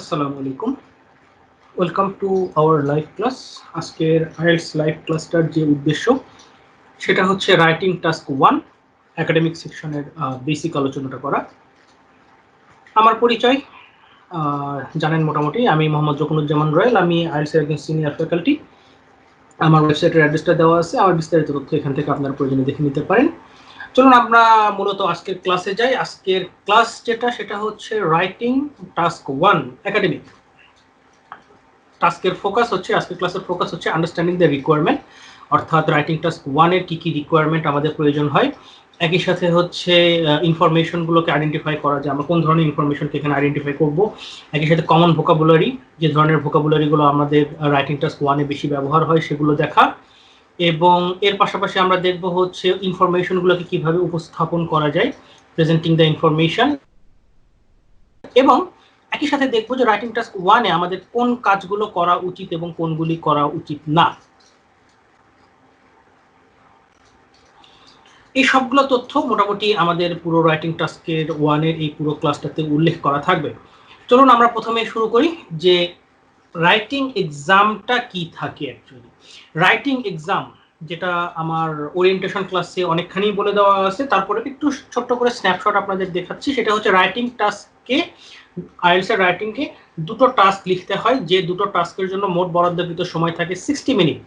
আসসালামু আলাইকুম। Welcome to our live class. আজকের আইএলটিএস লাইভ ক্লাসটার যে উদ্দেশ্য সেটা হচ্ছে রাইটিং টাস্ক 1 একাডেমিক সেকশনের বেসিক আলোচনাটা করা। আমার পরিচয় জানেন মোটামুটি, আমি মোহাম্মদ জকুনুজ্জামান রয়েল, আমি আইএলটিএস এর একজন সিনিয়র ফ্যাকাল্টি। আমার ওয়েবসাইটের অ্যাড্রেসটা দেওয়া আছে, আমার বিস্তারিত তথ্য এখান থেকে আপনার প্রয়োজনে দেখে নিতে পারেন। চলুন আমরা মূলত আজকের ক্লাসে যাই। আজকের ক্লাস যেটা সেটা হচ্ছে রাইটিং টাস্ক 1 একাডেমিক। টাস্কের ফোকাস হচ্ছে, আজকের ক্লাসের ফোকাস হচ্ছে আন্ডারস্ট্যান্ডিং দ্য রিকোয়ারমেন্ট, অর্থাৎ রাইটিং টাস্ক 1 এর কি কি রিকোয়ারমেন্ট আমাদের প্রয়োজন হয়। একই সাথে হচ্ছে ইনফরমেশনগুলোকে আইডেন্টিফাই করা, যে আমরা কোন ধরনের ইনফরমেশনকে এখানে আইডেন্টিফাই করব। একই সাথে কমন ভোকাবুলারি, যে ধরনের ভোকাবুলারিগুলো আমাদের রাইটিং টাস্ক 1 এ বেশি ব্যবহার হয় সেগুলো দেখা, এবং এর পাশাপাশি আমরা দেখব হচ্ছে ইনফরমেশনগুলোকে কিভাবে উপস্থাপন করা যায়, প্রেজেন্টিং দ্য ইনফরমেশন। এবং একই সাথে দেখবো যে রাইটিং টাস্ক 1 এ আমাদের কোন কাজগুলো করা উচিত এবং কোনগুলি করা উচিত না। এই সবগুলো তথ্য মোটামুটি আমাদের পুরো রাইটিং টাস্কের 1 এর এই পুরো ক্লাসটাতে উল্লেখ করা থাকবে। চলুন আমরা প্রথমে শুরু করি যে রাইটিং এক্সামটা কি থাকে। অ্যাকচুয়ালি রাইটিং এক্সাম, যেটা আমার ওরিয়েন্টেশন ক্লাসে অনেকখানি বলে দেওয়া আছে, তারপরে একটু ছোট্ট করে স্ন্যাপশট আপনাদের দেখাচ্ছি। সেটা হচ্ছে রাইটিং টাস্কে, আইএলটিএস এর রাইটিংকে দুটো টাস্ক লিখতে হয়, যে দুটো টাস্কের জন্য মোট বরাদ্দকৃত সময় থাকে 60 মিনিট।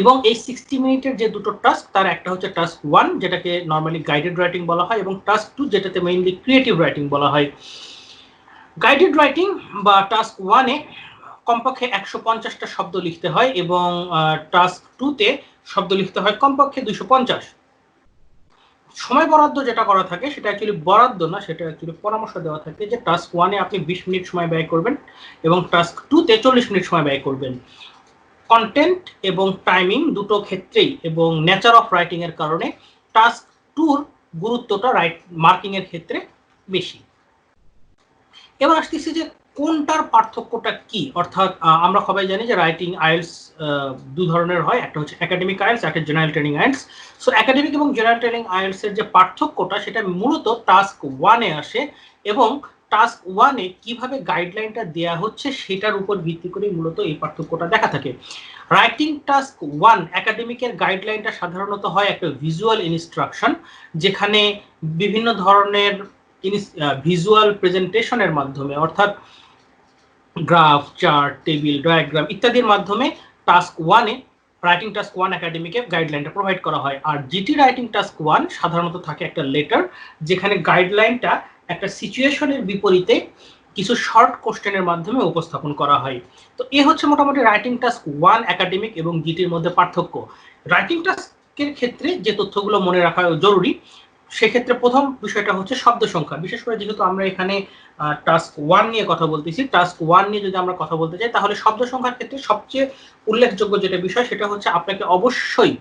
এবং এই 60 মিনিটের যে দুটো টাস্ক, তার একটা হচ্ছে টাস্ক 1 যেটাকে নর্মালি গাইডেড রাইটিং বলা হয়, এবং টাস্ক 2 যেটাতে মেইনলি ক্রিয়েটিভ রাইটিং বলা হয়। গাইডেড রাইটিং বা টাস্ক 1 এ কমপক্ষে 150টা শব্দ লিখতে হয়, এবং টাস্ক 2 তে শব্দ লিখতে হয় কমপক্ষে 250। সময় বরাদ্দ যেটা করা থাকে সেটা অ্যাকচুয়ালি বরাদ্দ না, সেটা অ্যাকচুয়ালি পরামর্শ দেওয়া থাকে যে টাস্ক 1 এ আপনি 20 মিনিট সময় ব্যয় করবেন এবং টাস্ক 2 তে 40 মিনিট সময় ব্যয় করবেন। কন্টেন্ট এবং টাইমিং দুটো ক্ষেত্রেই এবং নেচার অফ রাইটিং এর কারণে টাস্ক 2 গুরুত্বটা মার্কিং এর ক্ষেত্রে বেশি। এবার আসতেছি যে কোনটার পার্থক্যটা কি। অর্থাৎ আমরা সবাই জানি যে রাইটিং আইএলটিএস দুই ধরনের হয়, একটা হচ্ছে একাডেমিক আইএলটিএস, একটা general training IELTS. So academic এবং জেনারেল ট্রেনিং আইএলটিএস এর যে পার্থক্যটা সেটা মূলত টাস্ক 1 এ আসে, এবং টাস্ক 1 এ কিভাবে গাইডলাইনটা দেয়া হচ্ছে সেটার উপর ভিত্তি করে মূলত এই পার্থক্যটা দেখা থাকে। রাইটিং টাস্ক 1 একাডেমিকের গাইডলাইনটা সাধারণত হয় একটা ভিজুয়াল ইনস্ট্রাকশন, যেখানে বিভিন্ন ধরনের ভিজুয়াল প্রেজেন্টেশনের মাধ্যমে, অর্থাৎ গ্রাফ, চার্ট, টেবিল, ডায়াগ্রাম ইত্যাদির মাধ্যমে টাস্ক 1 এ রাইটিং টাস্ক 1 একাডেমিকে গাইডলাইনটা প্রোভাইড করা হয়। আর জিটি রাইটিং টাস্ক 1 সাধারণত থাকে একটা লেটার, যেখানে গাইডলাইনটা একটা সিচুয়েশনের বিপরীতে কিছু শর্ট কোশ্চেনের মাধ্যমে উপস্থাপন করা হয়। তো এ হচ্ছে মোটামুটি রাইটিং টাস্ক 1 একাডেমিক এবং জিটির মধ্যে পার্থক্য। রাইটিং টাস্কের ক্ষেত্রে যে তথ্যগুলো মনে রাখা জরুরি, সেক্ষেত্রে প্রথম বিষয়টা হচ্ছে শব্দ সংখ্যা। বিশেষ করে যেহেতু আমরা এখানে টাস্ক 1 নিয়ে কথা বলতেছি, টাস্ক 1 নিয়ে যদি আমরা কথা বলতে চাই, তাহলে শব্দ সংখ্যার ক্ষেত্রে সবচেয়ে উল্লেখযোগ্য যেটা বিষয় সেটা হচ্ছে আপনাকে অবশ্যই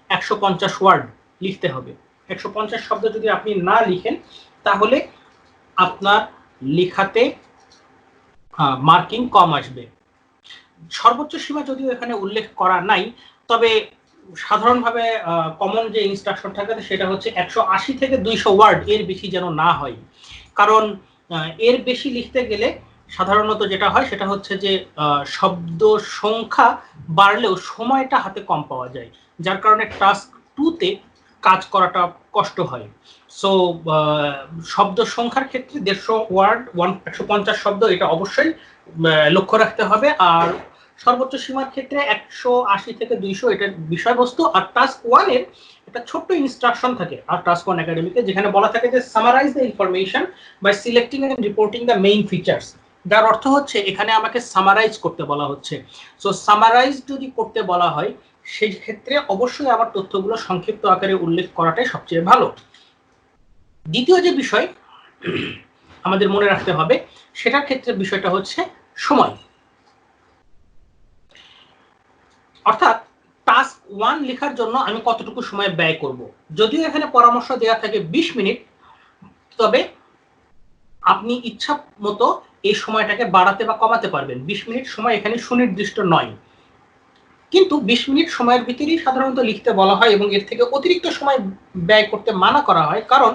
150 ওয়ার্ড লিখতে হবে। 150 শব্দ যদি আপনি না লিখেন তাহলে আপনার লেখাতে মার্কিং কম আসবে। সর্বোচ্চ সীমা যদিও এখানে উল্লেখ করা নাই, তবে সাধারণভাবে কমন যে ইনস্ট্রাকশন থাকে সেটা হচ্ছে 180 থেকে 200 ওয়ার্ড, এর বেশি যেন না হয়। কারণ এর বেশি লিখতে গেলে সাধারণত যেটা হয় সেটা হচ্ছে যে শব্দ সংখ্যা বাড়লেও সময়টা হাতে কম পাওয়া যায়, যার কারণে টাস্ক 2 তে কাজ করাটা কষ্ট হয়। সো শব্দ সংখ্যার ক্ষেত্রে 150 ওয়ার্ড, 150 শব্দ, এটা অবশ্যই লক্ষ্য রাখতে হবে। আর সর্বোচ্চ সীমার ক্ষেত্রে 180 থেকে 200 এটার বিষয়বস্তু। আর টাস্ক 1 এর একটা ছোট্ট ইনস্ট্রাকশন থাকে আর টাস্ক 1 একাডেমিকে, যেখানে বলা থাকে যে summarize the information by selecting and reporting the main features. যার অর্থ হচ্ছে এখানে আমাকে সামারাইজ করতে বলা হচ্ছে। সো সামারাইজ যদি করতে বলা হয় সেই ক্ষেত্রে অবশ্যই আমার তথ্যগুলো সংক্ষিপ্ত আকারে উল্লেখ করাটাই সবচেয়ে ভালো। দ্বিতীয় যে বিষয় আমাদের মনে রাখতে হবে সেটার ক্ষেত্রে বিষয়টা হচ্ছে সময়। অর্থাৎ টাস্ক 1 লেখার জন্য আমি কতটুকু সময় ব্যয় করব। যদিও এখানে পরামর্শ দেওয়া থাকে 20 মিনিট, তবে আপনি ইচ্ছা মতো এই সময়টাকে বাড়াতে বা কমাতে পারবেন। 20 মিনিট সময় এখানে সুনির্দিষ্ট নয়, কিন্তু 20 মিনিট সময়ের ভিতরেই সাধারণত লিখতে বলা হয় এবং এর থেকে অতিরিক্ত সময় ব্যয় করতে মানা করা হয়। কারণ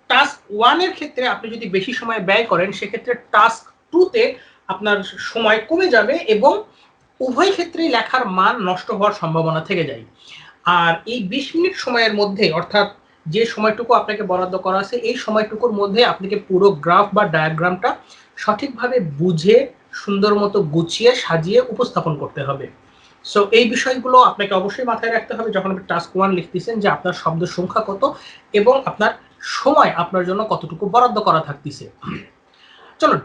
টাস্ক 1 এর ক্ষেত্রে আপনি যদি বেশি সময় ব্যয় করেন সেক্ষেত্রে টাস্ক 2 তে আপনার সময় কমে যাবে এবং উভয় ক্ষেত্রেই লেখার মান নষ্ট হওয়ার সম্ভাবনা থেকে যায়। আর এই 20 মিনিট সময়ের মধ্যে, অর্থাৎ যে সময়টুকু আপনাকে বরাদ্দ করা আছে এই সময়টুকুর মধ্যে আপনাকে পুরো গ্রাফ বা ডায়াগ্রামটা সঠিকভাবে বুঝে সুন্দর মতো গুছিয়ে সাজিয়ে উপস্থাপন করতে হবে। সো এই বিষয়গুলো আপনাকে অবশ্যই মাথায় রাখতে হবে যখন আপনি টাস্ক 1 লিখতেছেন, যে আপনার শব্দ সংখ্যা কত এবং আপনার সময় আপনার জন্য কতটুকু বরাদ্দ করা থাকতেছে। চলুন,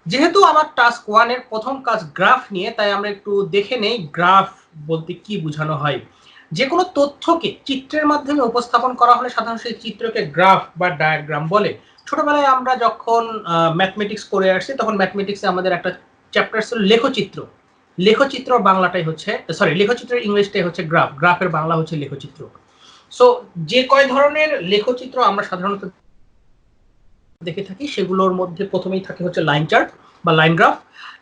যেহেতু আমার টাস্ক 1 এর প্রথম কাজ গ্রাফ নিয়ে, তাই আমরা একটু দেখে নেই গ্রাফ বলতে কি বোঝানো হয়। যে কোনো তথ্যকে চিত্রের মাধ্যমে উপস্থাপন করা হলে সাধারণত সেই চিত্রকে গ্রাফ বা ডায়াগ্রাম বলে। ছোটবেলায় আমরা যখন ম্যাথমেটিক্স করে আসছি তখন ম্যাথমেটিক্সে আমাদের একটা চ্যাপ্টার ছিল লেখচিত্র। লেখচিত্র বাংলাটাই হচ্ছে, সরি, লেখচিত্রের ইংলিশটাই হচ্ছে গ্রাফ, গ্রাফের বাংলা হচ্ছে লেখচিত্র। সো যে কয় ধরনের লেখচিত্র আমরা সাধারণত দেখে থাকি সেগুলোর মধ্যে প্রথমেই থাকে হচ্ছে লাইন চার্ট বা লাইন গ্রাফ,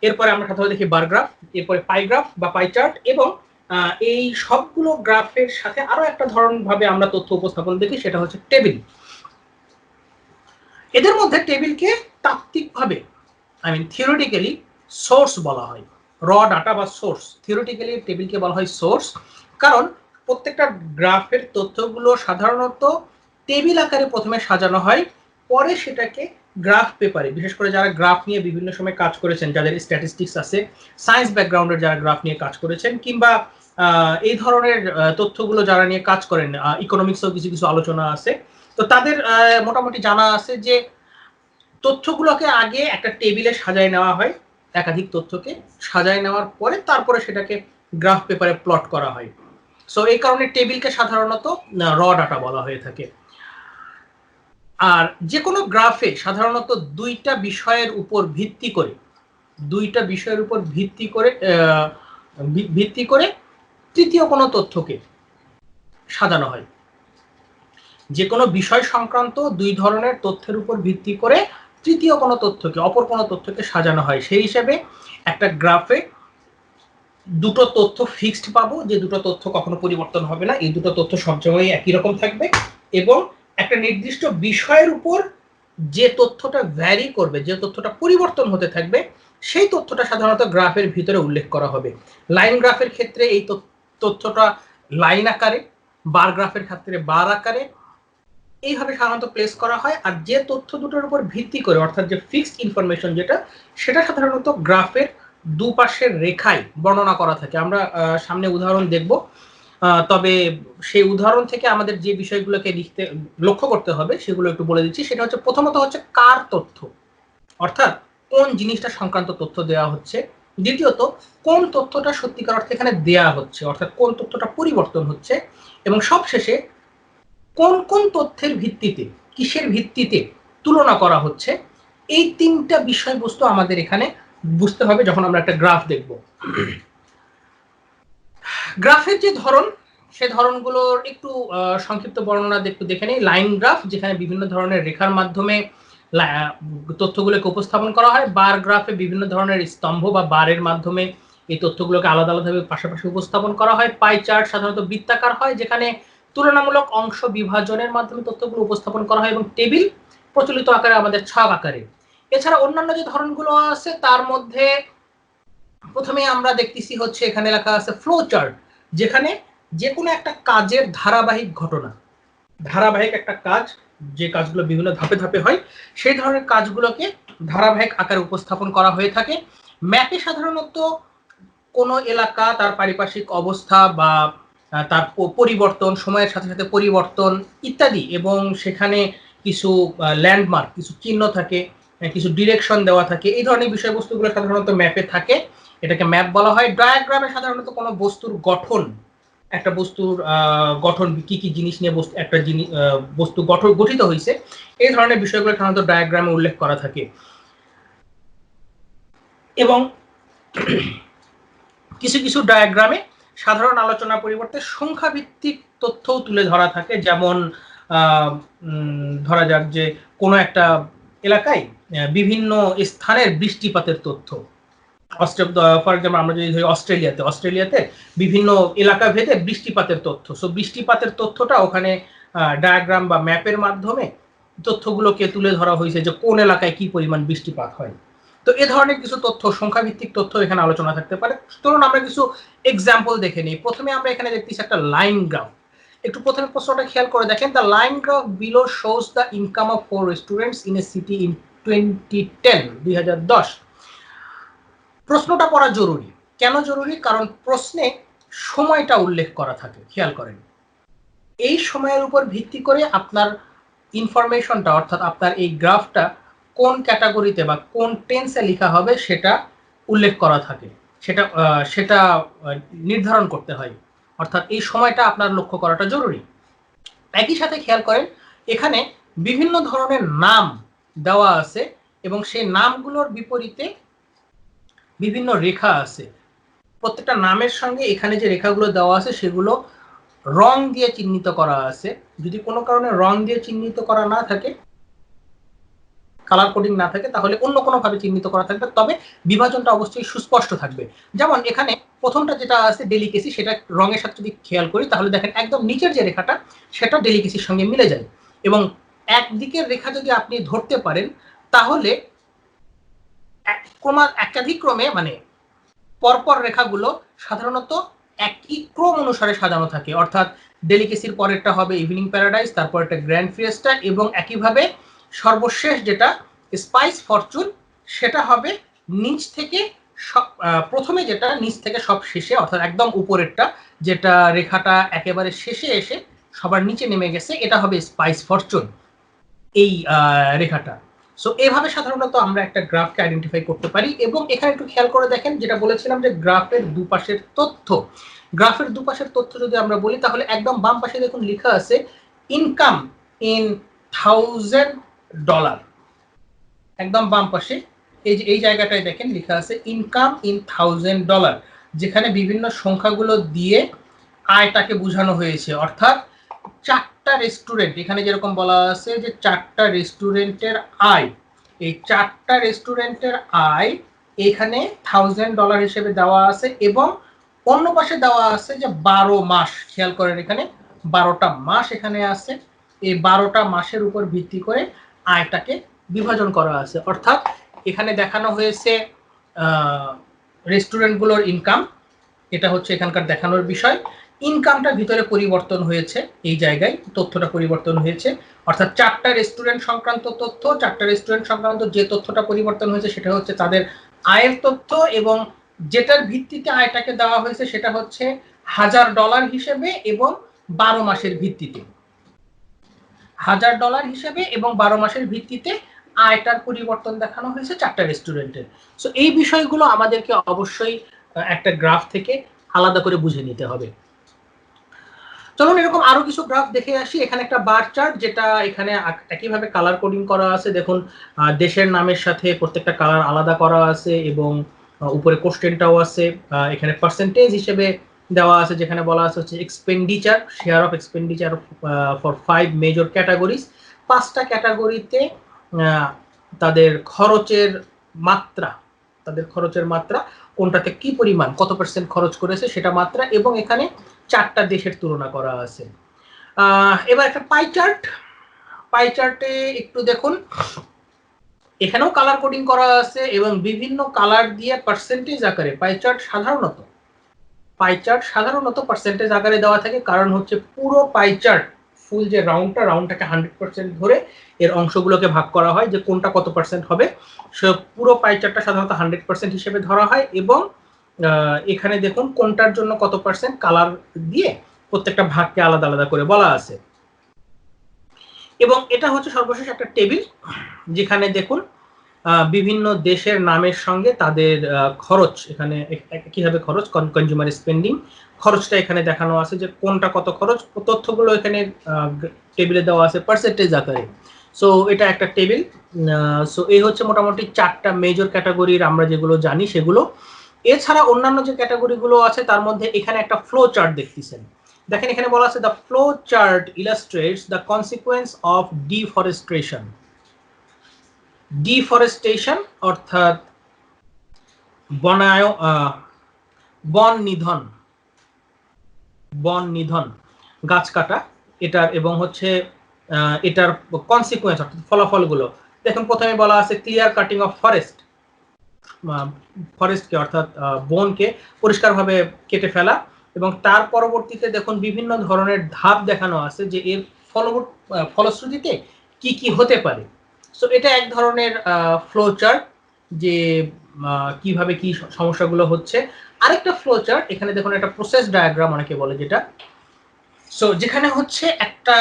এরপরে আমরা সাধারণত দেখি বার গ্রাফ, এরপরে পাই গ্রাফ বা পাই চার্ট, এবং এই সবগুলো গ্রাফের সাথে আরো একটা ধরন ভাবে আমরা তথ্য উপস্থাপন দেখি, সেটা হচ্ছে টেবিল। এদের মধ্যে টেবিলকে তাত্ত্বিকভাবে, থিওরিটিক্যালি সোর্স বলা হয়। র ডাটা বা সোর্স, থিওরিটিক্যালি টেবিলকে বলা হয় সোর্স, কারণ প্রত্যেকটা গ্রাফের তথ্যগুলো সাধারণত টেবিল আকারে প্রথমে সাজানো হয়, পরে সেটাকে গ্রাফ পেপারে, বিশেষ করে যারা গ্রাফ নিয়ে বিভিন্ন সময় কাজ করেছেন, যাদের স্ট্যাটিস্টিক্স আছে, সায়েন্স ব্যাকগ্রাউন্ডের যারা গ্রাফ নিয়ে কাজ করেছেন, কিংবা এই ধরনের তথ্যগুলো যারা নিয়ে কাজ করেন, ইকোনমিক্সেও কিছু কিছু আলোচনা আছে, তো তাদের মোটামুটি জানা আছে যে তথ্যগুলোকে আগে একটা টেবিলে সাজায় নেওয়া হয়, একাধিক তথ্যকে সাজায় নেওয়ার পরে তারপরে সেটাকে গ্রাফ পেপারে প্লট করা হয়। সো এই কারণে টেবিলকে সাধারণত র ডাটা বলা হয়ে থাকে। আর যে কোনো গ্রাফে সাধারণত দুইটা বিষয়ের উপর ভিত্তি করে তৃতীয় কোনো তথ্যকে সাজানো হয়। যে কোনো বিষয় সংক্রান্ত দুই ধরনের তথ্যের উপর ভিত্তি করে তৃতীয় কোনো তথ্যকে, অপর কোনো তথ্যকে সাজানো হয়। সেই হিসেবে একটা গ্রাফে দুটো তথ্য ফিক্সড পাবো, যে দুটো তথ্য কখনো পরিবর্তন হবে না, এই দুটো তথ্য সবসময় একই রকম থাকবে, এবং একটা নির্দিষ্ট বিষয়ের উপর যে তথ্যটা ভ্যারি করবে, যে তথ্যটা পরিবর্তন হতে থাকবে, সেই তথ্যটা সাধারণত গ্রাফের ভিতরে উল্লেখ করা হবে। লাইন গ্রাফের ক্ষেত্রে এই তথ্যটা লাইন আকারে, বার গ্রাফের ক্ষেত্রে বার আকারে, এইভাবে সাধারণত প্লেস করা হয়। আর যে তথ্য দুটোর উপর ভিত্তি করে, অর্থাৎ যে ফিক্সড ইনফরমেশন যেটা, সেটা সাধারণত গ্রাফের দুপাশের রেখায় বর্ণনা করা থাকে। আমরা সামনে উদাহরণ দেখব, তবে সেই উদাহরণ থেকে আমাদের যে বিষয়গুলোকে লক্ষ্য করতে হবে সেগুলো একটু বলে দিচ্ছি। সেটা হচ্ছে, প্রথমত হচ্ছে কার তথ্য, অর্থাৎ কোন জিনিসটা সংক্রান্ত তথ্য দেওয়া হচ্ছে। দ্বিতীয়ত, কোন তথ্যটা সত্যিকার অর্থে এখানে দেওয়া হচ্ছে, অর্থাৎ কোন তথ্যটা পরিবর্তন হচ্ছে। এবং সবশেষে কোন কোন তথ্যের ভিত্তিতে, কিসের ভিত্তিতে তুলনা করা হচ্ছে। এই তিনটা বিষয়বস্তু আমাদের এখানে বুঝতে হবে যখন আমরা একটা গ্রাফ দেখব। গ্রাফের যে ধরন, সে ধরনগুলোর একটু সংক্ষিপ্ত বর্ণনা দেখে নেই। লাইন গ্রাফ, যেখানে বিভিন্ন ধরনের রেখার মাধ্যমে তথ্যগুলোকে উপস্থাপন করা হয়। বার গ্রাফে বিভিন্ন ধরনের স্তম্ভ বা বারের মাধ্যমে এই তথ্যগুলোকে আলাদা আলাদাভাবে পাশাপাশি উপস্থাপন করা হয়। পাই চার্ট সাধারণত বৃত্তাকার হয়, যেখানে তুলনামূলক অংশ বিভাজনের মাধ্যমে তথ্যগুলো উপস্থাপন করা হয়। এবং টেবিল প্রচলিত আকারে আমাদের ছক আকারে। এছাড়া অন্যান্য যে ধরনগুলো আছে তার মধ্যে প্রথমে আমরা দেখতেছি হচ্ছে এখানে লেখা আছে ফ্লো চার্ট, যেখানে যে কোনো একটা কাজের ধারাবাহিক ঘটনা, ধারাবাহিক একটা কাজ, যে কাজগুলো বিভিন্ন ধাপে ধাপে হয়, সেই ধরনের কাজগুলোকে ধারাবাহিক আকারে উপস্থাপন করা হয়ে থাকে। ম্যাপে সাধারণত কোনো এলাকা, তার পারিপার্শ্বিক অবস্থা বা তার পরিবর্তন, সময়ের সাথে সাথে পরিবর্তন ইত্যাদি, এবং সেখানে কিছু ল্যান্ডমার্ক, কিছু চিহ্ন থাকে, কিছু ডিরেকশন দেওয়া থাকে, এই ধরনের বিষয়বস্তুগুলো সাধারণত ম্যাপে থাকে, এটাকে ম্যাপ বলা হয়। ডায়াগ্রামে সাধারণত কোনো বস্তুর গঠন, একটা বস্তুর গঠন, কি কি জিনিস নিয়ে একটা জিনিস বস্তু গঠিত হয়েছে, এই ধরনের বিষয়গুলো সাধারণত ডায়াগ্রামে উল্লেখ করা থাকে। এবং কিছু কিছু ডায়াগ্রামে সাধারণ আলোচনার পরিবর্তে সংখ্যা ভিত্তিক তথ্যও তুলে ধরা থাকে। যেমন ধরা যাক যে কোনো একটা এলাকায় বিভিন্ন স্থানের বৃষ্টিপাতের তথ্য, ফর এক্সাম্পল আমরা যদি ধরি অস্ট্রেলিয়াতে বিভিন্ন এলাকা ভেদে বৃষ্টিপাতের তথ্য। সো বৃষ্টিপাতের তথ্যটা ওখানে ডায়াগ্রাম বা ম্যাপের মাধ্যমে তথ্যগুলোকে তুলে ধরা হয়েছে যে কোন এলাকায় কি পরিমাণ বৃষ্টিপাত হয়। তো এ ধরনের কিছু তথ্য, সংখ্যাভিত্তিক তথ্য এখানে আলোচনা থাকতে পারে। চলুন আমরা কিছু এক্সাম্পল দেখে নিই। প্রথমে আমরা এখানে দেখতেছি একটা লাইন গ্রাফ। একটু প্রথমে প্রশ্নটা খেয়াল করে দেখেন, the line graph below shows the income of 4 students in a city in 2010। প্রশ্নটা পড়া জরুরি। কেন জরুরি? কারণ প্রশ্নে সময়টা উল্লেখ করা থাকে, খেয়াল করেন। এই সময়ের উপর ভিত্তি করে আপনার ইনফরমেশনটা, অর্থাৎ আপনার এই গ্রাফটা কোন ক্যাটাগরিতে বা কোন টেন্সে লেখা হবে সেটা উল্লেখ করা থাকে, সেটা নির্ধারণ করতে হয়। অর্থাৎ এই সময়টা আপনার লক্ষ্য করাটা জরুরি। একই সাথে খেয়াল করেন, এখানে বিভিন্ন ধরনের নাম দেওয়া আছে এবং সেই নামগুলোর বিপরীতে বিভিন্ন রেখা আছে। প্রত্যেকটা নামের সঙ্গে এখানে যে রেখাগুলো দেওয়া আছে সেগুলো রং দিয়ে চিহ্নিত করা আছে। যদি কোনো কারণে রং দিয়ে চিহ্নিত করা না থাকে, কালার কোডিং না থাকে, তাহলে অন্য কোনো ভাবে চিহ্নিত করা থাকবে, তবে বিভাজনটা অবশ্যই সুস্পষ্ট থাকবে। যেমন এখানে প্রথমটা যেটা আছে ডেলিকেসি, সেটা রঙের সাথে যদি খেয়াল করি তাহলে দেখেন একদম নিচের যে রেখাটা সেটা ডেলিকেসির সঙ্গে মিলে যায়। এবং একদিকের রেখা যদি আপনি ধরতে পারেন তাহলে একাধিক ক্রমে, মানে পরপর রেখাগুলো সাধারণত একই ক্রম অনুসারে সাজানো থাকে। অর্থাৎ ডেলিকেসির পরেরটা হবে ইভিনিং প্যারাডাইস, তারপর একটা গ্র্যান্ড ফিয়েস্টা, এবং একইভাবে সর্বশেষ যেটা স্পাইস ফরচুন সেটা হবে নিচ থেকে প্রথমে, যেটা নিচ থেকে সব শেষে, অর্থাৎ একদম উপরেরটা, যেটা রেখাটা একেবারে শেষে এসে সবার নিচে নেমে গেছে, এটা হবে স্পাইস ফরচুন, এই রেখাটা। সো এভাবে সাধারণত আমরা একটা গ্রাফকে আইডেন্টিফাই করতে পারি। এবং এখানে একটু খেয়াল করে দেখেন, যেটা বলেছিলাম যে গ্রাফের দুপাশের তথ্য, গ্রাফের দুপাশের তথ্য যদি আমরা বলি তাহলে একদম বাম পাশে দেখুন লেখা আছে ইনকাম ইন $1000। একদম বাম পাশে এই যে এই জায়গাটায় দেখেন লেখা আছে ইনকাম ইন $1000, যেখানে বিভিন্ন সংখ্যাগুলো দিয়ে আয়টাকে বোঝানো হয়েছে। অর্থাৎ 4টা রেস্টুরেন্ট, এখানে যেরকম বলা আছে যে 4টা রেস্টুরেন্টের আয়, এই 4টা রেস্টুরেন্টের আয় এখানে $1000 হিসেবে দেওয়া আছে। এবং অন্য পাশে দেওয়া আছে যে 12 মাস, খেয়াল করেন এখানে 12টা মাস এখানে আছে। এই 12টা মাসের উপর ভিত্তি করে আয়টাকে বিভাজন করা আছে। অর্থাৎ এখানে দেখানো হয়েছে রেস্টুরেন্টগুলোর ইনকাম, এটা হচ্ছে এখানকার দেখানোর বিষয়। ইনকামটা ভিতরে পরিবর্তন হয়েছে, এই জায়গায় তথ্যটা পরিবর্তন হয়েছে। অর্থাৎ 4টা রেস্টুরেন্ট সংক্রান্ত তথ্য, 4টা রেস্টুরেন্ট সংক্রান্ত যে তথ্যটা পরিবর্তন হয়েছে সেটা হচ্ছে তাদের আয়ের তথ্য, এবং যেটার ভিত্তিতে আয়টাকে দেওয়া হয়েছে সেটা হচ্ছে $1000 হিসেবে এবং 12 মাসের ভিত্তিতে। $1000 হিসেবে এবং 12 মাসের ভিত্তিতে আয়টার পরিবর্তন দেখানো হয়েছে 4টা রেস্টুরেন্টের। সো এই বিষয়গুলো আমাদেরকে অবশ্যই একটা গ্রাফ থেকে আলাদা করে বুঝে নিতে হবে। চলুন এরকম আরো কিছু গ্রাফ দেখে আসি। এখানে একটা বার চার্ট, যেটা এখানে একইভাবে কালার কোডিং করা আছে। দেখুন দেশের নামের সাথে প্রত্যেকটা কালার আলাদা করা আছে এবং উপরে কোশ্চেনটাও আছে। এখানে পার্সেন্টেজ হিসেবে দেওয়া আছে, যেখানে বলা আছে হচ্ছে expenditure, share of expenditure for 5 major categories. 5টা ক্যাটাগরিতে তাদের খরচের মাত্রা, কোনটাতে কি পরিমাণ, কত % খরচ করেছে সেটা মাত্রা, এবং এখানে 4টা দেশের তুলনা করা আছে। এবার একটা পাই চার্টে একটু দেখুন, এখানেও কালার কোডিং করা আছে এবং বিভিন্ন কালার দিয়ে পার্সেন্টেজ আকারে পাই চার্ট সাধারণত পার্সেন্টেজ আকারে দেওয়া থাকে। কারণ হচ্ছে পুরো পাই চার্ট, ফুল যে রাউন্ডটাকে 100% ধরে এর অংশগুলোকে ভাগ করা হয় যে কোনটা কত % হবে। সো পুরো পাই চার্টটা সাধারণত 100% হিসেবে ধরা হয়, এবং এখানে দেখুন কোনটার জন্য কত % কালার দিয়ে প্রত্যেকটা ভাগকে আলাদা আলাদা করে বলা আছে। এবং এটা হচ্ছে সর্বশেষ একটা টেবিল, যেখানে দেখুন বিভিন্ন দেশের নামের সঙ্গে তাদের খরচ, এখানে কিভাবে খরচ, কনজিউমার স্পেন্ডিং খরচটা এখানে দেখানো আছে যে কোনটা কত খরচ। তথ্যগুলো এখানে টেবিলে দেওয়া আছে পার্সেন্টেজ আকারে। সো এটা একটা টেবিল। সো এই হচ্ছে মোটামুটি 4টা মেজর ক্যাটাগরির আমরা যেগুলো জানি সেগুলো। এছাড়া অন্যান্য যে ক্যাটাগরিগুলো আছে তার মধ্যে এখানে একটা ফ্লো চার্ট দেখতেছেন। দেখেন এখানে বলা আছে the flow chart illustrates the consequence of deforestation, অর্থাৎ বন নিধন, গাছ কাটা এটার, এবং হচ্ছে এটার কনসিকুয়েন্স অর্থাৎ ফলাফলগুলো। দেখুন প্রথমে বলা আছে ক্লিয়ার কাটিং অফ ফরেস্টকে অর্থাৎ বনকে পরিষ্কারভাবে কেটে ফেলা, এবং তার পরবর্তীতে দেখুন বিভিন্ন ধরনের ধাপ দেখানো আছে যে এর ফলশ্রুতিতে কি কি হতে পারে। সো এটা এক ধরনের ফ্লো চার্ট, যে কিভাবে কি সমস্যাগুলো হচ্ছে। আরেকটা ফ্লো চার্ট এখানে দেখুন একটা প্রসেস ডায়াগ্রাম অনেকে বলে, যেটা সো যেখানে হচ্ছে একটা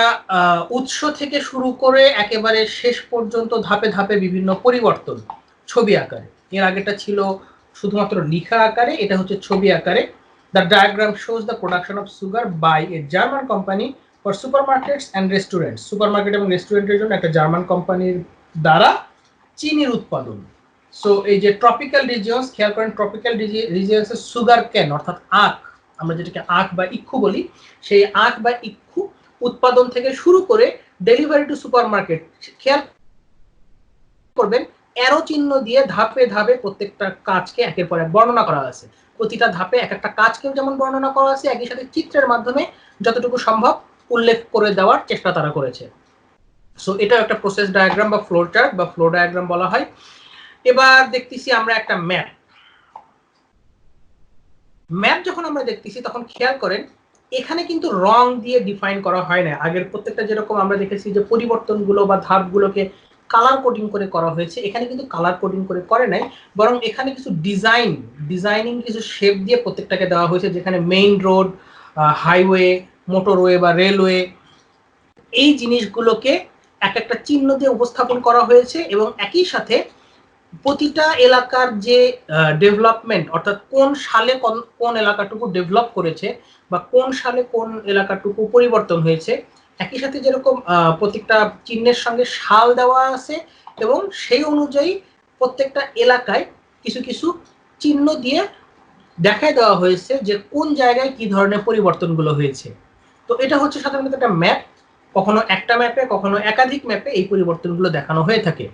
উৎস থেকে শুরু করে একেবারে শেষ পর্যন্ত ধাপে ধাপে বিভিন্ন পরিবর্তন ছবি আকারে। এর আগেটা ছিল শুধুমাত্র লিখা আকারে, এটা হচ্ছে ছবি আকারে। The diagram shows the production of sugar by a German company for supermarkets and restaurants. Supermarket এবং রেস্টুরেন্টের জন্য একটা জার্মান কোম্পানির দ্বারা চিনির উৎপাদন। সো এই যে ট্রপিক্যাল রিজিয়নস, খেয়াল করেন ট্রপিক্যাল রিজিয়নসের সুগার কেন অর্থাৎ আখ, আমরা যেটাকে আখ বা ইক্ষু বলি, সেই আখ বা ইক্ষু উৎপাদন থেকে শুরু করে ডেলিভারি টু সুপারমার্কেট। খেয়াল করবেন অ্যারো চিহ্ন দিয়ে ধাপে ধাপে প্রত্যেকটা কাজকে একের পর এক বর্ণনা করা আছে। প্রতিটা ধাপে এক একটা কাজকেও যেমন বর্ণনা করা আছে, একই সাথে চিত্রের মাধ্যমে যতটুকু সম্ভব উল্লেখ করে দেওয়ার চেষ্টা তারা করেছে। সো এটা একটা প্রসেস ডায়াগ্রাম বা ফ্লো চার্ট বা ফ্লো ডায়াগ্রাম বলা হয়। এবার দেখতেছি আমরা একটা ম্যাপ। ম্যাপ যখন আমরা দেখতেছি তখন খেয়াল করেন এখানে কিন্তু রং দিয়ে ডিফাইন করা হয় না। আগের প্রত্যেকটা যেরকম আমরা দেখেছি যে পরিবর্তনগুলো বা ধাপগুলোকে কালার কোডিং করে করা হয়েছে, এখানে কিন্তু কালার কোডিং করে নাই, বরং এখানে কিছু ডিজাইনিং কিছু শেপ দিয়ে প্রত্যেকটাকে দেওয়া হয়েছে, যেখানে মেইন রোড, হাইওয়ে, মোটরওয়ে বা রেলওয়ে, এই জিনিসগুলোকে এক একটা চিহ্ন দিয়ে উপস্থাপন করা হয়েছে। এবং একই সাথে প্রতিটা এলাকার যে ডেভেলপমেন্ট অর্থাৎ কোন সালে কোন এলাকাটুকু ডেভেলপ করেছে বা কোন সালে কোন এলাকাটুকু পরিবর্তন হয়েছে, একই সাথে যেরকম প্রত্যেকটা চিহ্নের সঙ্গে সাল দেওয়া আছে, এবং সেই অনুযায়ী প্রত্যেকটা এলাকায় কিছু কিছু চিহ্ন দিয়ে দেখায় দেওয়া হয়েছে যে কোন জায়গায় কি ধরনের পরিবর্তনগুলো হয়েছে। তো এটা হচ্ছে সাধারণত একটা ম্যাপ, কখনো একটা ম্যাপে কখনো একাধিক ম্যাপে এই পরিবর্তনগুলো দেখানো হয়ে থাকে।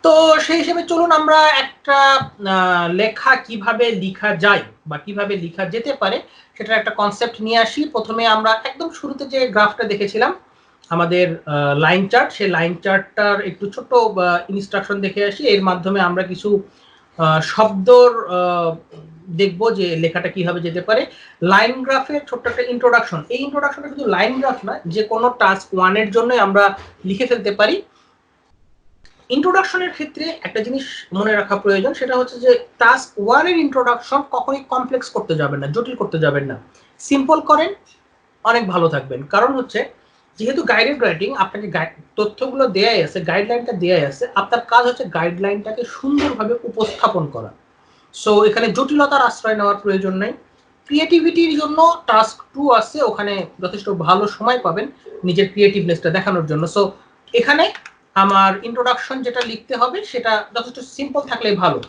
তো সেই হিসেবে চলুন আমরা একটা লেখা কিভাবে লেখা যায় বা কিভাবে লেখা যেতে পারে সেটার একটা কনসেপ্ট নিয়ে আসি। প্রথমে আমরা একদম শুরুতে যে গ্রাফটা দেখেছিলাম আমাদের লাইন চার্ট, সেই লাইন চার্টটার একটু ছোট্ট ইনস্ট্রাকশন দেখে আসি। এর মাধ্যমে আমরা কিছু শব্দর দেখব যে লেখাটা কিভাবে যেতে পারে। লাইন গ্রাফের ছোট্ট একটা ইন্ট্রোডাকশন, এই ইন্ট্রোডাকশনটা শুধু লাইন গ্রাফ না, যে কোনো টাস্ক 1 এর জন্য আমরা লিখে ফেলতে পারি। ইন্ট্রোডাকশনের ক্ষেত্রে একটা জিনিস মনে রাখা প্রয়োজন, সেটা হচ্ছে যে টাস্ক 1 এর ইন্ট্রোডাকশন কখনোই কমপ্লেক্স করতে যাবেন না, জটিল করতে যাবেন না, সিম্পল করেন, অনেক ভালো থাকবেন। কারণ হচ্ছে যেহেতু গাইডেড রাইটিং, আপনাকে তথ্যগুলো দেয়াই আছে, গাইডলাইনটা দেয়াই আছে, আপনার কাজ হচ্ছে গাইডলাইনটাকে সুন্দরভাবে উপস্থাপন করা। সো এখানে জটিলতার আশ্রয় নেওয়ার প্রয়োজন নাই। ক্রিয়েটিভিটির জন্য টাস্ক 2 আছে, ওখানে যথেষ্ট ভালো সময় পাবেন নিজের ক্রিয়েটিভনেসটা দেখানোর জন্য। সো এখানে আমার ইন্ট্রোডাকশন যেটা লিখতে হবে সেটা যথেষ্ট সিম্পল থাকলেই ভালো।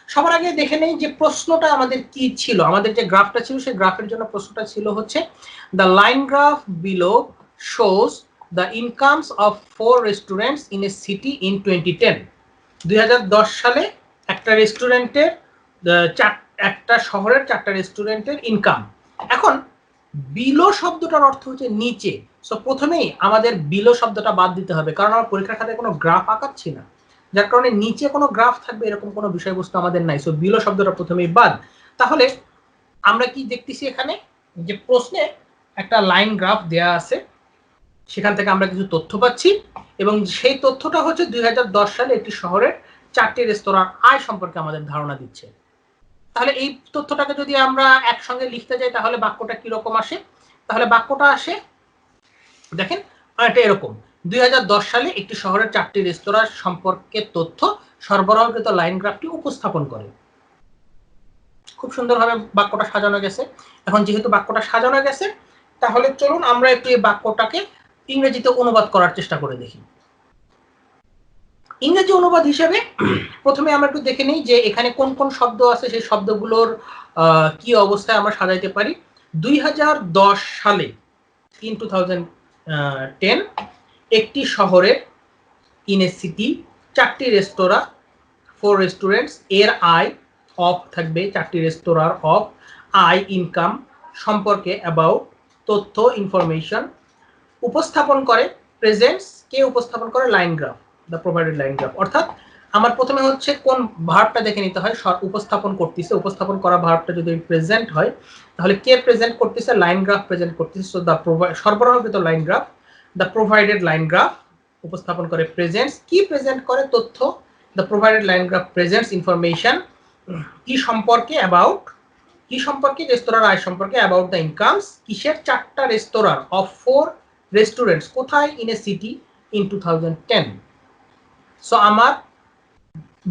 সবার আগে দেখে নেই যে প্রশ্নটা আমাদের কি ছিল। আমাদের যে গ্রাফটা ছিল সেই গ্রাফের জন্য প্রশ্নটা ছিল হচ্ছে the line graph below shows the incomes of 4 restaurants in a city in 2010। 2010 সালে একটা রেস্টুরেন্টের একটা শহরের 4টা রেস্টুরেন্টের ইনকাম। এখন বিলো শব্দটার অর্থ হচ্ছে নিচে। সো প্রথমেই আমাদের বিলো শব্দটা বাদ দিতে হবে, কারণ আমরা পরীক্ষার খাতায় কোনো গ্রাফ আঁকাচ্ছি না, যার কারণে নিচে কোনো গ্রাফ থাকবে এরকম কোনো বিষয়বস্তু আমাদের নাই। সো বিলো শব্দটা প্রথমেই বাদ। তাহলে আমরা কি দেখতেছি এখানে যে প্রশ্নে একটা লাইন গ্রাফ দেয়া আছে, সেখান থেকে আমরা কিছু তথ্য পাচ্ছি, এবং সেই তথ্যটা হচ্ছে 2010 সালে একটি শহরের 4টি রেস্তোরাঁর আয় সম্পর্কে আমাদের ধারণা দিচ্ছে। তাহলে এই তথ্যটাকে যদি আমরা একসঙ্গে লিখতে যাই তাহলে বাক্যটা কিরকম আসে? তাহলে বাক্যটা আসে দেখেন এটা এরকম, 2010 সালে একটি শহরের 4টি রেস্তোরাঁ সম্পর্কে তথ্য সরবরাহকৃত লাইন গ্রাফটি উপস্থাপন করে। খুব সুন্দরভাবে বাক্যটা সাজানো গেছে। এখন যেহেতু বাক্যটা সাজানো গেছে, তাহলে চলুন আমরা একটু এই বাক্যটাকে ইংরেজিতে অনুবাদ করার চেষ্টা করে দেখি। ইংরেজি অনুবাদ হিসেবে প্রথমে আমরা একটু দেখে নিই যে এখানে কোন কোন শব্দ আছে, সেই শব্দগুলোর কি অবস্থায় আমরা সাজাইতে পারি। 2010 সালে ইন 2010 একটি শহরের ইন এ সিটি 4টি রেস্তোরাঁ 4 রেস্টুরেন্টস এর আয় অফ থাকবে, 4টি রেস্তোরাঁর অফ আয় ইনকাম সম্পর্কে অ্যাবাউট তথ্য ইনফরমেশন উপস্থাপন করে প্রেজেন্টস, কে উপস্থাপন করে line graph, the provided line graph. অর্থাৎ আমার প্রথমে হচ্ছে কোন ভার্বটা দেখে নিতে হয়, উপস্থাপন করতেছে, উপস্থাপন করা ভার্বটা যদি প্রেজেন্ট হয় তাহলে কে প্রেজেন্ট করতেছে, লাইন গ্রাফ প্রেজেন্ট করতেছে। সো দ্য সরবরাহকৃত line graph, the provided line graph উপস্থাপন করে প্রেজেন্টস, কি প্রেজেন্ট করে, তথ্য, the provided line graph presents information, কি সম্পর্কে, অ্যাবাউট, কি সম্পর্কে, রেস্তোরাঁর আয় সম্পর্কে, অ্যাবাউট দ্য ইনকামস, কিসের, চারটা রেস্তোরাঁর, অফ 4 রেস্টুরেন্টস, কোথায়, in a city, in 2010। So আমার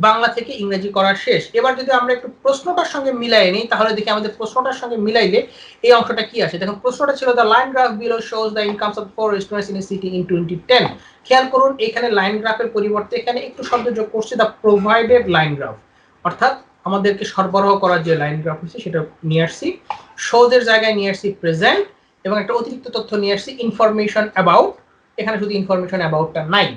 বাংলা থেকে ইংরেজি করা শেষ। এবার যদি আমরা একটু প্রশ্নটার সঙ্গে মিলাই নিই তাহলে দেখি আমাদের প্রশ্নটার সঙ্গে মিলাইলে এই অংশটা কি আসে। দেখুন প্রশ্নটা ছিল the line graph below shows the incomes of 4 restaurants in a city in 2010। খেয়াল করুন এখানে লাইন গ্রাফের পরিবর্তে এখানে একটু শব্দ যোগ করছে, দ্য প্রোভাইডেড লাইন গ্রাফ, অর্থাৎ আমাদেরকে সরবরাহ করার যে লাইন গ্রাফ হচ্ছে সেটা নিয়ে আসছি, শোজ এর জায়গায় নিয়ে আসছি প্রেজেন্ট, এবং একটা অতিরিক্ত তথ্য নিয়ে আসছি ইনফরমেশন অ্যাবাউট। এখানে শুধু ইনফরমেশন অ্যাবাউটটা নাই,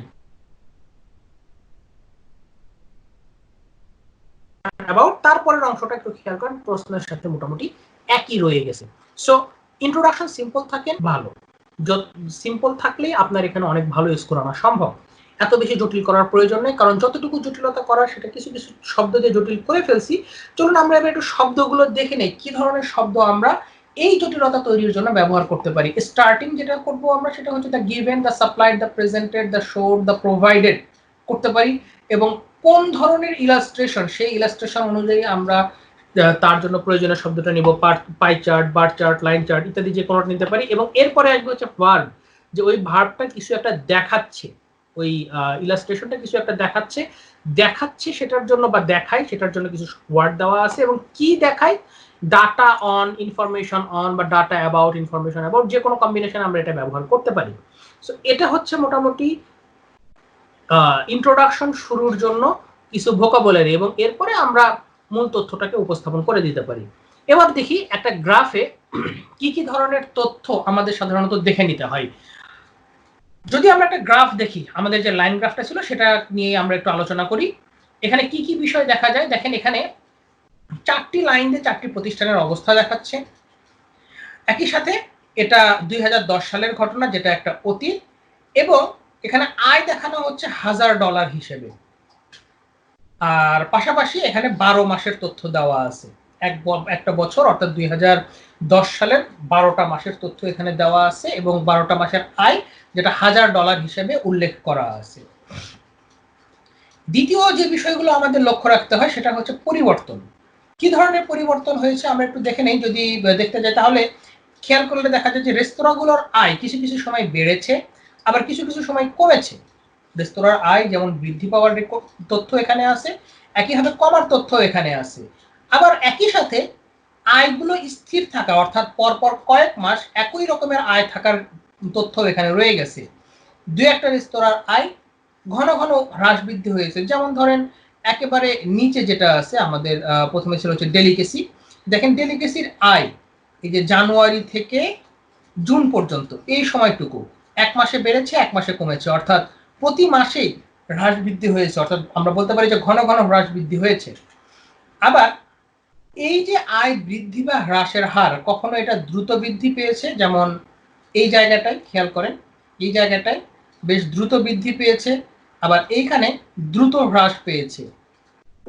অ্যাবাউট তারপরের অংশটা একটু খেয়াল করেন প্রশ্নের সাথে মোটামুটি একই রয়ে গেছে। সো ইন্ট্রোডাকশন সিম্পল থাকে ভালো, সিম্পল থাকলেই আপনার এখানে অনেক ভালো স্কোর আনা সম্ভব, এত বেশি জটিল করার প্রয়োজন নেই, কারণ যতটুকু জটিলতা করার সেটা কিছু কিছু শব্দ দিয়ে জটিল করে ফেলছি। চলুন আমরা এবার একটু শব্দগুলো দেখে নেই কি ধরনের শব্দ আমরা এই জটিলতা তৈরির জন্য ব্যবহার করতে পারি। স্টার্টিং যেটা করব আমরা সেটা হচ্ছে the given, the supplied, the presented, the showed, the provided করতে পারি, এবং কোন ধরনের ইলাস্ট্রেশন সেই ইলাস্ট্রেশন অনুযায়ী আমরা তার জন্য প্রয়োজনীয় শব্দটা নিব, pie chart, bar chart, line chart ইত্যাদি যে কোনো নিতে পারি। এবং এরপরে আসবে হচ্ছে ভার্ব, যে ওই ভার্বটা কিছু একটা দেখাচ্ছে, ওই ইলাস্ট্রেশনটা কিছু একটা দেখাচ্ছে, দেখাচ্ছে সেটার জন্য বা দেখায় সেটার জন্য কিছু ওয়ার্ড দেওয়া আছে, এবং কি দেখায়, ডাটা অন, ইনফরমেশন অন, বা ডাটা অ্যাবাউট, ইনফরমেশন অ্যাবাউট, যে কোনো কম্বিনেশন আমরা এটা ব্যবহার করতে পারি। সো এটা হচ্ছে মোটামুটি ইন্ট্রোডাকশন শুরুর জন্য কিছু ভোকাবুলারি, এবং এরপরে আমরা মূল তথ্যটাকে উপস্থাপন করে দিতে পারি। এবার দেখি একটা গ্রাফে কি কি ধরনের তথ্য আমাদের সাধারণত দেখে নিতে হয়। যদি আমরা একটা গ্রাফ দেখি, আমাদের যে লাইন গ্রাফটা ছিল সেটা নিয়ে আমরা একটু আলোচনা করি। এখানে কি কি বিষয় দেখা যায় দেখেন, এখানে 4টি লাইন দিয়ে 4টি প্রতিষ্ঠানের অবস্থা দেখাচ্ছে। একই সাথে এটা 2010 সালের ঘটনা, যেটা একটা অতীত, এবং এখানে আয় দেখানো হচ্ছে $1000 হিসেবে, আর পাশাপাশি এখানে 12 মাসের তথ্য দেওয়া আছে, একটা বছর অর্থাৎ 2010 সালের 12টা মাসের তথ্য এখানে দেওয়া আছে, এবং 12টা মাসের আয় যেটা $1000 হিসেবে উল্লেখ করা আছে। দ্বিতীয় যে বিষয়গুলো আমাদের লক্ষ্য রাখতে হয় সেটা হচ্ছে পরিবর্তন। কি ধরনের পরিবর্তন হয়েছে আমরা একটু দেখে নেই। যদি দেখতে যাই তাহলে খেয়াল করলে দেখা যায় যে রেস্তোরাঁগুলোর আয় কিছু কিছু সময় বেড়েছে, আবার কিছু কিছু সময় কমেছে। রেস্তোরাঁর আয় যেমন বৃদ্ধি পাওয়ার তথ্য এখানে আছে, একইভাবে কমার তথ্য এখানে আছে। আবার একই সাথে আয়গুলো স্থির থাকা, অর্থাৎ পরপর কয়েক মাস একই রকমের আয় থাকার তথ্য এখানে রয়ে গেছে। দুই একটা রেস্তোরাঁর আয় ঘন ঘন হ্রাস বৃদ্ধি হয়েছে, যেমন ধরেন একেবারে নিচে যেটা আছে আমাদের প্রথমে ছিল হচ্ছে ডেলিকেসি। দেখেন ডেলিকেসির আয় এই যে জানুয়ারি থেকে জুন পর্যন্ত এই সময়টুকু এক মাসে বেড়েছে, এক মাসে কমেছে, অর্থাৎ প্রতি মাসেই হ্রাস বৃদ্ধি হয়েছে, অর্থাৎ আমরা বলতে পারি যে ঘন ঘন হ্রাস বৃদ্ধি হয়েছে। আবার এই যে আয় বৃদ্ধি বা হ্রাসের হার, কখনো এটা দ্রুত বৃদ্ধি পেয়েছে, যেমন এই জায়গাটায় খেয়াল করেন, এই জায়গাটায় বেশ দ্রুত বৃদ্ধি পেয়েছে, আবার এইখানে দ্রুত হ্রাস পেয়েছে।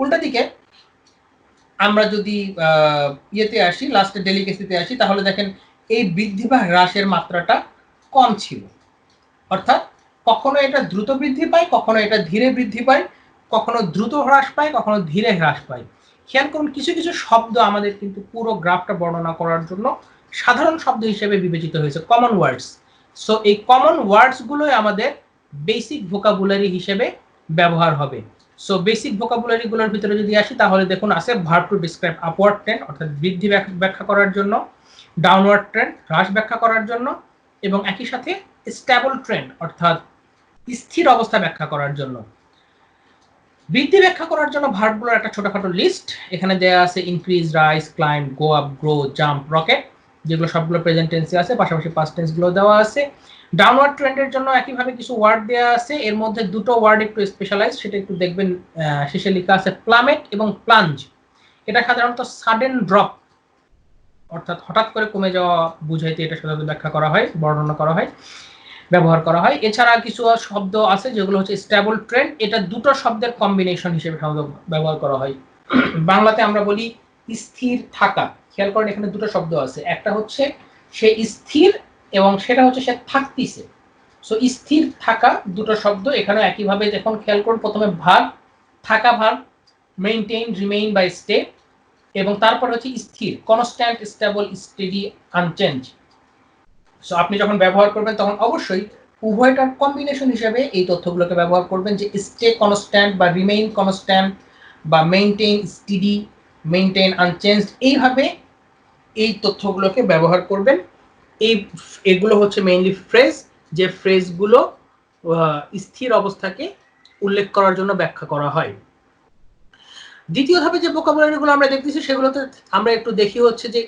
উল্টা দিকে আমরা যদি ইয়েতে আসি, লাস্টে ডেলিকেসিতে আসি, তাহলে দেখেন এই বৃদ্ধি বা হ্রাসের মাত্রাটা কম ছিল, অর্থাৎ কখনো এটা দ্রুত বৃদ্ধি পায়, কখনো এটা ধীরে বৃদ্ধি পায়, কখনো দ্রুত হ্রাস পায়, কখনো ধীরে হ্রাস পায়। খেয়াল করুন কিছু কিছু শব্দ আমাদের কিন্তু পুরো গ্রাফটা বর্ণনা করার জন্য সাধারণ শব্দ হিসেবে বিবেচিত হয়েছে, কমন ওয়ার্ডস। সো এই কমন ওয়ার্ডসগুলোই আমাদের বেসিক ভোকাবুলারি হিসেবে ব্যবহার হবে। সো বেসিক ভোকাবুলারিগুলোর ভিতরে যদি আসি তাহলে দেখুন আছে verb to describe upward trend, অর্থাৎ বৃদ্ধি ব্যাখ্যা করার জন্য, ডাউনওয়ার্ড ট্রেন্ড হ্রাস ব্যাখ্যা করার জন্য, এবং একই সাথে স্টেবল ট্রেন্ড অর্থাৎ স্থির অবস্থা ব্যাখ্যা করার জন্য। বৃদ্ধি ব্যাখ্যা করার জন্য ভার্বগুলোর একটা ছোটখাটো লিস্ট এখানে দেয়া আছে, increase, rise, climb, go up, grow, jump, rocket, যেগুলো সবগুলো প্রেজেন্ট টেন্সে আছে, পাশাপাশি পাস্ট টেন্স গুলো দেওয়া আছে। ডাউনওয়ার্ড ট্রেন্ডের জন্য একইভাবে কিছু ওয়ার্ড দেওয়া আছে, এর মধ্যে দুটো ওয়ার্ড একটু স্পেশালাইজ, সেটা একটু দেখবেন শেষে লেখা আছে প্লামেট এবং প্লাঞ্জ। এটা সাধারণত সাডেন ড্রপ অর্থাৎ হঠাৎ করে কমে যাওয়া বুঝাইতে এটা সাধারণত ব্যাখ্যা করা হয়, বর্ণনা করা হয়। ব্যবহার করা হয়। এছাড়া কিছু শব্দ আছে যেগুলো হচ্ছে স্টেবল ট্রেন্ড, এটা দুটো শব্দের কম্বিনেশন হিসেবে সাধারণত ব্যবহার করা হয়। বাংলাতে আমরা বলি স্থির থাকা। খেয়াল করেন এখানে দুটো শব্দ আছে, একটা হচ্ছে সে স্থির এবং সেটা হচ্ছে সে থাকতিছে। সো স্থির থাকা দুটো শব্দ এখানে একইভাবে যখন খেয়াল করুন, প্রথমে ভাগ, থাকা ভাগ, মেইনটেইন, রিমেইন বা স্টে, এবং তারপর হচ্ছে স্থির, constant, stable, steady, unchange. So আপনি যখন ব্যবহার করবেন তখন অবশ্যই উভয়টার কম্বিনেশন হিসেবে এই তথ্যগুলোকে ব্যবহার করবেন, যে স্টে কনস্ট্যান্ট বা রিমেইন কনস্ট্যান্ট বা মেইনটেইন স্টেডি, মেইনটেইন আনচেঞ্জড, এইভাবে এই তথ্যগুলোকে ব্যবহার করবেন। এগুলো হচ্ছে মেইনলি ফ্রেজ, যে ফ্রেজগুলো স্থির অবস্থাকে উল্লেখ করার জন্য ব্যাখ্যা করা হয়। দ্বিতীয় ধাপে যে ভোকাবুলারিগুলো আমরা দেখতেছি সেগুলোতে আমরা একটু দেখি হচ্ছে যে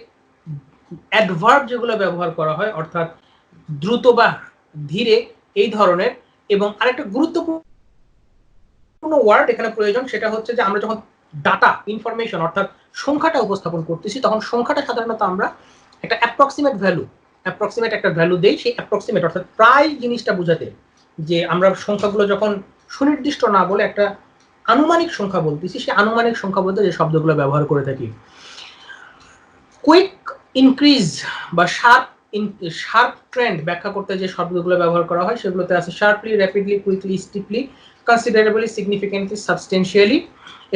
অ্যাডভার্ব যেগুলো ব্যবহার করা হয়, অর্থাৎ দ্রুত বা ধীরে, এই ধরনের। এবং আরেকটা গুরুত্বপূর্ণ ওয়ার্ড এখানে প্রয়োজন, সেটা হচ্ছে যে আমরা যখন ডাটা ইনফরমেশন অর্থাৎ সংখ্যাটা উপস্থাপন করতেছি, তখন সংখ্যাটা সাধারণত আমরা একটা অ্যাপ্রক্সিমেট একটা ভ্যালু দেই। সেই অ্যাপ্রক্সিমেট অর্থাৎ প্রায় জিনিসটা বোঝাতে, যে আমরা সংখ্যাগুলো যখন সুনির্দিষ্ট না বলে একটা আনুমানিক সংখ্যা বলতেছি, সেই আনুমানিক সংখ্যা বলতে যে শব্দগুলো ব্যবহার করে থাকি। কুইক ইনক্রিজ বা শার্প ট্রেন্ড ব্যাখ্যা করতে যে শব্দগুলো ব্যবহার করা হয় সেগুলোতে আছে sharply, rapidly, quickly, steeply, considerably, significantly, substantially.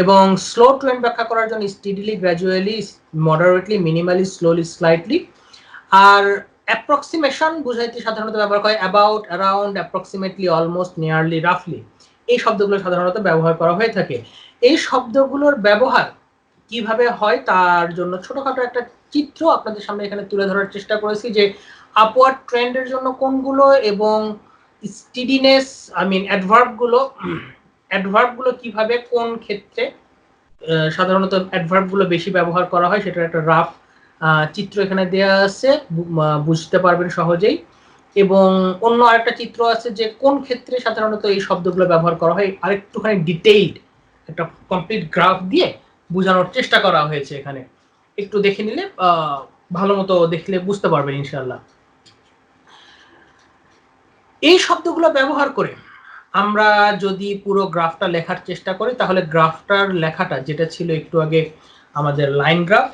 এবং স্লো ট্রেন্ড ব্যাখ্যা করার জন্য steadily, gradually, moderately, minimally, slowly, slightly. আর অ্যাপ্রক্সিমেশন বুঝাইতে সাধারণত ব্যবহার করা হয় about, around, approximately, almost, nearly, রাফলি। এই শব্দগুলো সাধারণত ব্যবহার করা হয়ে থাকে। এই শব্দগুলোর ব্যবহার কিভাবে হয় তার জন্য ছোটখাটো একটা চিত্র আপনাদের সামনে এখানে তুলে ধরার চেষ্টা করেছি, যে আপওয়ার্ড ট্রেন্ডের জন্য কোনগুলো এবং স্টিডিনেস অ্যাডভার্বগুলো কিভাবে কোন ক্ষেত্রে সাধারণত অ্যাডভার্বগুলো বেশি ব্যবহার করা হয় সেটার একটা রাফ চিত্র এখানে দেয়া আছে, বুঝতে পারবেন সহজেই। এবং অন্য আরেকটা চিত্র আছে যে কোন ক্ষেত্রে সাধারণত এই শব্দগুলো ব্যবহার করা হয়, আরেকটুখানি ডিটেইলড একটা কমপ্লিট গ্রাফ দিয়ে বোঝানোর চেষ্টা করা হয়েছে এখানে। একটু দেখে নিলে ভালো মতো দেখলে বুঝতে পারবেন ইনশাআল্লাহ। এই শব্দগুলো ব্যবহার করে আমরা যদি পুরো গ্রাফটা লেখার চেষ্টা করি, তাহলে গ্রাফটার লেখাটা যেটা ছিল একটু আগে আমাদের লাইন গ্রাফ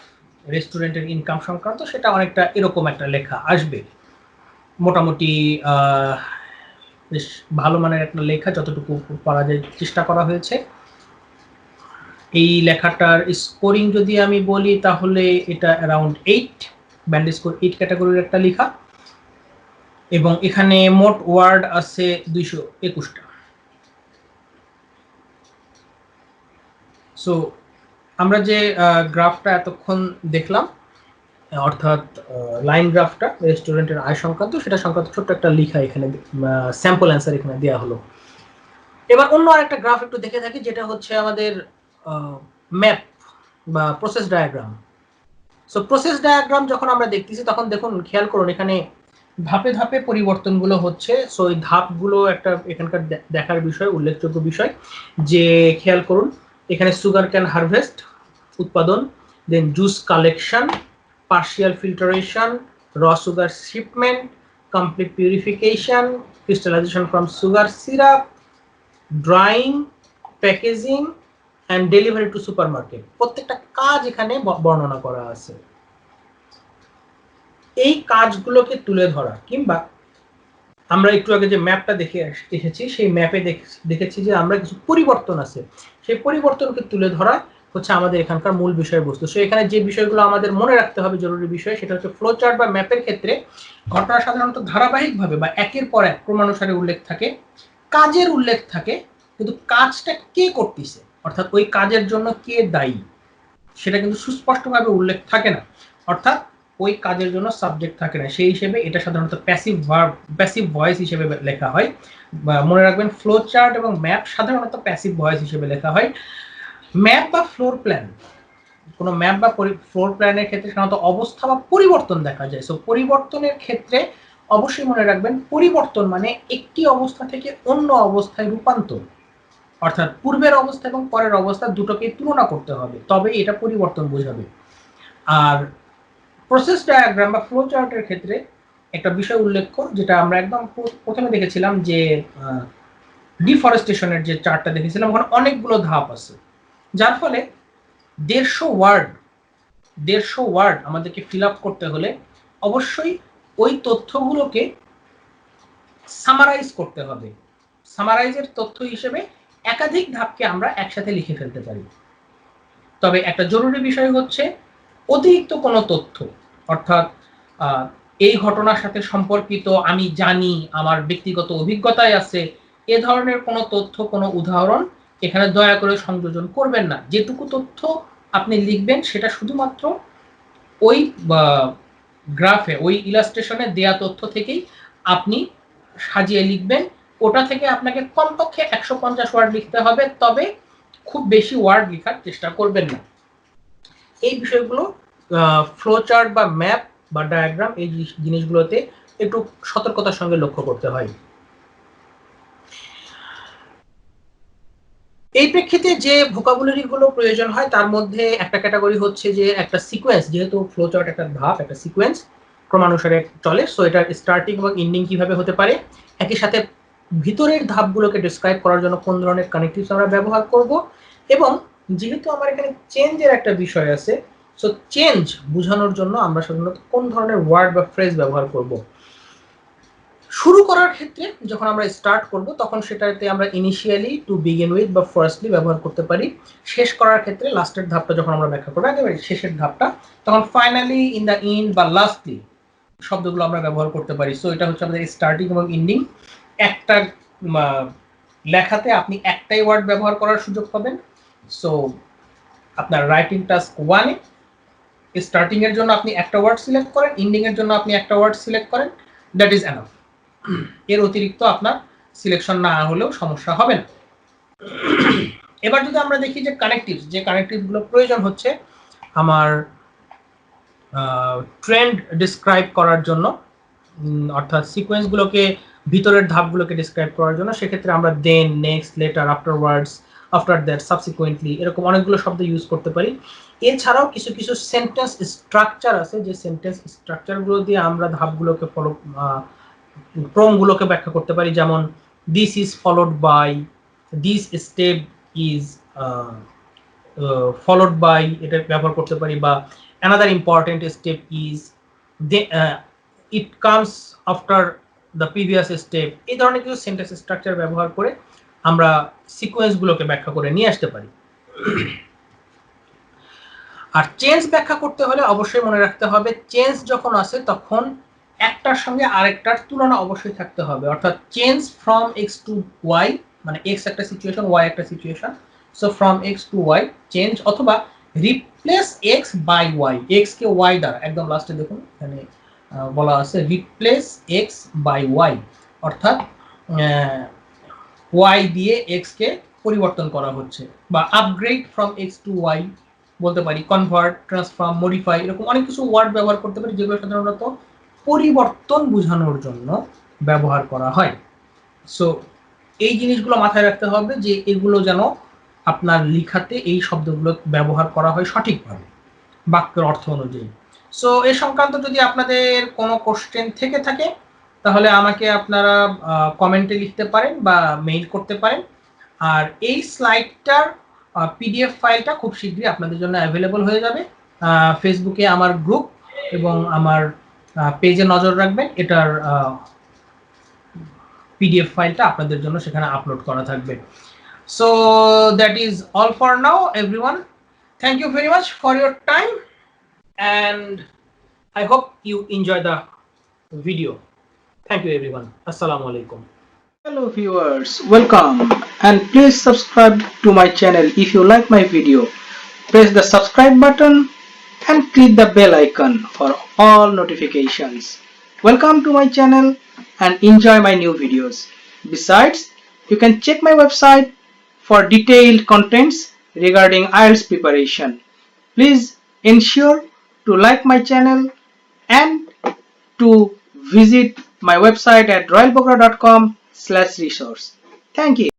রেস্টুরেন্টের ইনকাম সংক্রান্ত, সেটা অনেকটা এরকম একটা লেখা আসবে। মোটামুটি বেশ ভালো মানের একটা লেখা, যতটুকু পারা যায় চেষ্টা করা হয়েছে। এই লেখাটার স্কোরিং যদি আমি বলি তাহলে এটা অ্যারাউন্ড 8, ব্যান্ড স্কোর 8 ক্যাটাগরির একটা লেখা। এবং এখানে মোট ওয়ার্ড আছে 221টা। সো আমরা যে গ্রাফটা এতক্ষণ দেখলাম, অর্থাৎ লাইন গ্রাফটা রেস্টুরেন্টের আয় সংক্রান্ত, সেটা সংক্রান্ত ছোট্ট একটা লেখা এখানে স্যাম্পল অ্যান্সার এখানে দেওয়া হলো। এবার অন্য আরেকটা গ্রাফ একটু দেখে থাকি, যেটা হচ্ছে আমাদের ম্যাপ বা process diagram. So process diagram যখন আমরা দেখতেছি তখন দেখুন, খেয়াল করুন এখানে ধাপে ধাপে পরিবর্তনগুলো হচ্ছে। সো এই ধাপগুলো একটা এখানকার দেখার বিষয়, উল্লেখযোগ্য বিষয়, যে খেয়াল করুন এখানে সুগার ক্যান হারভেস্ট উৎপাদন, then juice collection, partial filtration, raw sugar shipment, complete purification, crystallization from sugar syrup, drying, packaging and delivery to supermarket. প্রত্যেকটা কাজ এখানে বর্ণনা করা আছে। এই কাজগুলোকে তুলে ধরা, কিংবা আমরা একটু আগে যে ম্যাপটা দেখে এসেছি সেই ম্যাপে দেখেছি যে আমরা কিছু পরিবর্তন আছে, সেই পরিবর্তনকে তুলে ধরা হচ্ছে আমাদের এখানকার মূল বিষয়বস্তু। সো এখানে যে বিষয়গুলো আমাদের মনে রাখতে হবে জরুরি বিষয়, সেটা হচ্ছে ফ্লো চার্ট বা ম্যাপের ক্ষেত্রে ঘটনা সাধারণত ধারাবাহিকভাবে বা একের পর এক ক্রমানুসারে উল্লেখ থাকে, কাজের উল্লেখ থাকে, কিন্তু কাজটা কে করতেছে অর্থাৎ ওই কাজের জন্য কে দায়ী সেটা কিন্তু সুস্পষ্টভাবে উল্লেখ থাকে না, অর্থাৎ ওই কাজের জন্য সাবজেক্ট থাকে না। সেই হিসেবে এটা সাধারণত প্যাসিভ ভয়েস হিসেবে লেখা হয়। মনে রাখবেন ফ্লো চার্ট এবং ম্যাপ সাধারণত প্যাসিভ ভয়েস হিসেবে লেখা হয়। ম্যাপ বা ফ্লোর প্ল্যান, কোনো ম্যাপ বা ফ্লোর প্ল্যানের ক্ষেত্রে সাধারণত অবস্থা বা পরিবর্তন দেখা যায়। সো পরিবর্তনের ক্ষেত্রে অবশ্যই মনে রাখবেন পরিবর্তন মানে একটি অবস্থা থেকে অন্য অবস্থায় রূপান্তর, অর্থাৎ পূর্বের অবস্থা এবং পরের অবস্থা দুটোকে তুলনা করতে হবে, তবে এটা পরিবর্তন বোঝাবে। আর প্রসেস ডায়াগ্রাম বা ফ্লো চার্টের ক্ষেত্রে একটা বিষয় উল্লেখ্য, যেটা আমরা একদম প্রথমে দেখেছিলাম যে ডিফরেস্টেশনের যে চার্টটা দেখেছিলাম, ওখানে অনেকগুলো ধাপ আছে, যার ফলে 150 ওয়ার্ড আমাদেরকে ফিল আপ করতে হলে অবশ্যই ওই তথ্যগুলোকে সামারাইজ করতে হবে। সামারাইজের তথ্য হিসেবে একাধিক ধাপকে আমরা একসাথে লিখে ফেলতে পারি। তবে একটা জরুরি বিষয় হচ্ছে অতিরিক্ত কোনো তথ্য, অর্থাৎ এই ঘটনার সাথে সম্পর্কিত আমি জানি, আমার ব্যক্তিগত অভিজ্ঞতায় আছে, এ ধরনের কোনো তথ্য, কোনো উদাহরণ এখানে দয়া করে সংযোজন করবেন না। যেটুকু তথ্য আপনি লিখবেন সেটা শুধুমাত্র ওই গ্রাফে, ওই ইলাস্ট্রেশনে দেয়া তথ্য থেকেই আপনি সাজিয়ে লিখবেন। ওটা থেকে আপনাকে কমপক্ষে 150 ওয়ার্ড লিখতে হবে, তবে খুব বেশি ওয়ার্ড লেখার চেষ্টা করবেন না। এই বিষয়গুলো ফ্লোচার্ট বা ম্যাপ বা ডায়াগ্রাম, এই জিনিসগুলোতে একটু সতর্কতার সঙ্গে লক্ষ্য করতে হয়। এই প্রেক্ষিতে যে ভোকাবুলারি গুলো প্রয়োজন হয় তার মধ্যে একটা ক্যাটাগরি হচ্ছে যে একটা সিকোয়েন্স, যেহেতু ফ্লোচার্ট একটা ধাপ, একটা সিকোয়েন্স ক্রমানুসারে চলে, সো এটার স্টার্টিং এবং এন্ডিং কিভাবে হতে পারে, একই সাথে ভিতরের ধাপগুলোকে ডিসক্রাইব করার জন্য কোন ধরনের কানেক্টিভস আমরা ব্যবহার করব, এবং যেহেতু আমার এখানে চেঞ্জের একটা বিষয় আছে, সো চেঞ্জ বোঝানোর জন্য আমরা সাধারণত কোন ধরনের ওয়ার্ড বা ফ্রেজ ব্যবহার করব। শুরু করার ক্ষেত্রে যখন আমরা স্টার্ট করব তখন সেটাতে আমরা ইনিশিয়ালি, টু বিগিন উইথ বা ফার্স্টলি ব্যবহার করতে পারি। শেষ করার ক্ষেত্রে লাস্টের ধাপটা যখন আমরা ব্যাখ্যা করবো, একেবারে শেষের ধাপটা, তখন ফাইনালি, ইন দ্য এন্ড বা লাস্টলি শব্দগুলো আমরা ব্যবহার করতে পারি। সো এটা হচ্ছে আমাদের স্টার্টিং এবং এন্ডিং। একটা লেখাতে আপনি একটাই ওয়ার্ড ব্যবহার করার সুযোগ পাবেন। সো আপনার রাইটিং টাস্ক 1-এ স্টার্টিং এর জন্য আপনি একটা ওয়ার্ড সিলেক্ট করেন, এন্ডিং এর জন্য আপনি একটা ওয়ার্ড সিলেক্ট করেন, দ্যাট ইজ এনাফ। এর অতিরিক্ত আপনার সিলেকশন না হলেও সমস্যা হবে না। এবার যদি আমরা দেখি যে কানেক্টিভস, যে কানেক্টিভগুলো প্রয়োজন হচ্ছে আমার ট্রেন্ড ডিসক্রাইব করার জন্য, অর্থাৎ সিকোয়েন্সগুলোকে, ভিতরের ধাপগুলোকে ডিসক্রাইব করার জন্য, সেক্ষেত্রে আমরা then, next, later, afterwards, after that, subsequently, এরকম অনেকগুলো শব্দ ইউজ করতে পারি। এছাড়াও কিছু কিছু সেন্টেন্স স্ট্রাকচার আছে, যে সেন্টেন্স স্ট্রাকচারগুলো দিয়ে আমরা ধাপগুলোকে ক্রমগুলোকে ব্যাখ্যা করতে পারি। যেমন this is followed by, this step is followed by, এটা ব্যবহার করতে পারি। বা another important step is it comes after the previous step। এই ধরনের কিছু সেন্টেন্স স্ট্রাকচার ব্যবহার করে আমরা সিকোয়েন্সগুলোকে ব্যাখ্যা করে নিয়ে আসতে পারি। আর চেঞ্জ ব্যাখ্যা করতে হলে অবশ্যই মনে রাখতে হবে, চেঞ্জ যখন আসে তখন একটার সঙ্গে আরেকটার তুলনা অবশ্যই থাকতে হবে। অর্থাৎ change from X to Y, মানে এক্স একটা সিচুয়েশন, ওয়াই একটা situation, so from X to Y change, অথবা replace X by Y, X কে ওয়াই দ্বারা, একদম লাস্টে দেখুন এখানে বলা আছে রিপ্লেস এক্স বাই ওয়াই, অর্থাৎ ওয়াই দিয়ে এক্স কে পরিবর্তন করা হচ্ছে। বা upgrade from X to Y বলতে পারি, কনভার্ট, ট্রান্সফর্ম, মডিফাই, এরকম অনেক কিছু ওয়ার্ড ব্যবহার করতে পারি যেগুলো সাধারণত পরিবর্তন বোঝানোর জন্য ব্যবহার করা হয়। সো এই জিনিসগুলো মাথায় রাখতে হবে যে এগুলো যেন আপনার লেখাতে এই শব্দগুলো ব্যবহার করা হয় সঠিকভাবে বাক্যের অর্থ অনুযায়ী। সো এই সংক্রান্ত যদি আপনাদের কোনো কোশ্চেন থেকে থাকে তাহলে আমাকে আপনারা কমেন্টে লিখতে পারেন বা মেইল করতে পারেন। আর এই স্লাইডটার পিডিএফ ফাইলটা খুব শীঘ্রই আপনাদের জন্য অ্যাভেলেবল হয়ে যাবে। ফেসবুকে আমার গ্রুপ এবং আমার পেজে নজর রাখবেন, এটার পিডিএফ ফাইলটা আপনাদের জন্য সেখানে আপলোড করা থাকবে। So that is all for now, everyone. Thank you very much for your time, and I hope you enjoy the video. Thank you, everyone. Assalamu alaikum. Hello viewers, welcome, and please subscribe to my channel if you like my video. Press the subscribe button and click the bell icon for all notifications. Welcome to my channel and enjoy my new videos. Besides, you can check my website for detailed contents regarding IELTS preparation. Please ensure to like my channel and to visit my website at royalbogra.com/resource. Thank you.